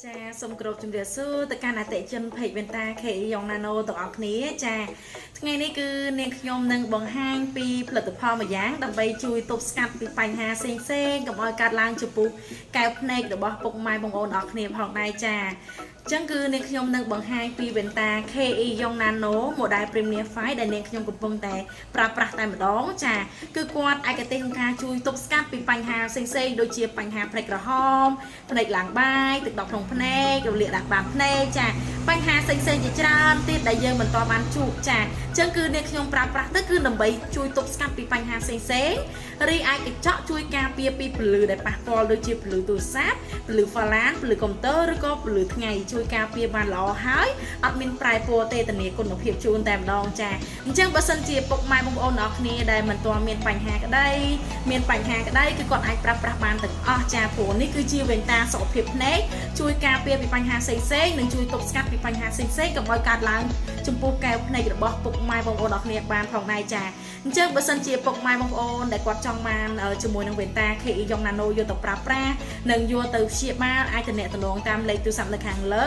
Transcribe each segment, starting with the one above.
ចាសូមគោរពជំរាបសួរទៅកាន់អតិថិជនពេកវេនតា KE Young Nano ទាំងអស់គ្នាចាថ្ងៃនេះគឺនាងខ្ញុំនឹងបង្ហាញពីផលិតផលមួយយ៉ាងដើម្បីជួយទប់ស្កាត់ពីបញ្ហាផ្សេងៗកុំឲ្យកើតឡើងចំពោះកែវភ្នែករបស់ពុកម៉ែបងប្អូនទាំងអស់គ្នាផងដែរចាចឹងគឺនាងខ្ញុំនឹងបង្ហាញពីវេនតា KE Young Nano Model Premier 5 ដែលនាងខ្ញុំកំពុងតែប្រើប្រាស់តែម្ដងចាគឺគាត់ឯកទេសក្នុងការជួយទប់ស្កាត់ពីបញ្ហាផ្សេងៗដូចជាបញ្ហាភ្នែកក្រហមភ្នែកឡើងបាយទឹកដក់ក្នុងភ្នែករលាកដាក់បាតភ្នែកចាបញ្ហាផ្សេងៗជាច្រើនទៀតដែលយើងមិនទាន់បានជួបចាចឹងគឺនាងខ្ញុំប្រើប្រាស់ទៅគឺដើម្បីជួយទប់ស្កាត់ពីបញ្ហាផ្សេងៗរីឯកញ្ចក់ជួយការពារពីពន្លឺដែលប៉ះពាល់ដូចជាពន្លឺទូរស័ព្ទពន្លឺហ្វាឡានពន្លឺកុំព្យូទ័រឬក៏ពន្លឺថ្ងៃជួយការពារបានល្អហើយអត់មានប្រែពណ៌ទេធានាគុណភាពជូនតែម្ដងចាអញ្ចឹងបើសិនជាពុកម៉ែបងប្អូនទាំងអស់គ្នាដែលមិនទាន់មានបញ្ហាក្តីមានបញ្ហាក្តីគឺគាត់អាចប្រើប្រាស់បានទាំងអស់ចាព្រោះនេះគឺជាវេនតាសុខភាពភ្នែកជួយការពារពីបញ្ហាផ្សេងៗនិងជួយទប់ស្កាត់ពីបញ្ហាផ្សេងៗកុំឲ្យកើតឡើងចំពោះកែវភ្នែករបស់ពុកម៉ែបងប្អូនទាំងអស់គ្នាបានផងដែរចាអញ្ចឹងបើសិនជាពុកម៉ែបងប្អូនដែលគាត់ចង់បានជាមួយនឹងវេនតា KE Young Nano យកទៅប្រើប្រាស់និងយកទៅព្យាបាលអាចទំនាក់ទំនងតាមលេខទូរស័ព្ទនៅខាងលើ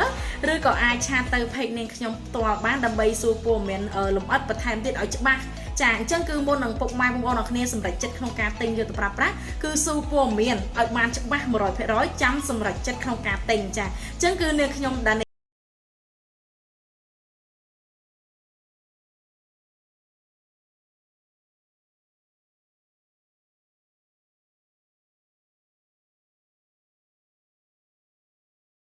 ឬក៏អាចឆាតទៅเพจនាងខ្ញុំផ្ទាល់បានដើម្បីសួរព័ត៌មានលម្អិតបន្ថែមទៀតឲ្យច្បាស់ចាអញ្ចឹងគឺមុននឹងពុកម៉ែបងប្អូនទាំងគ្នាសម្រេចចិត្តក្នុងការទិញយកទៅប្រើប្រាស់គឺសួរព័ត៌មានឲ្យបានច្បាស់ 100%ចាំសម្រេចចិត្តក្នុងការទិញចាអញ្ចឹងគឺនាងខ្ញុំដែល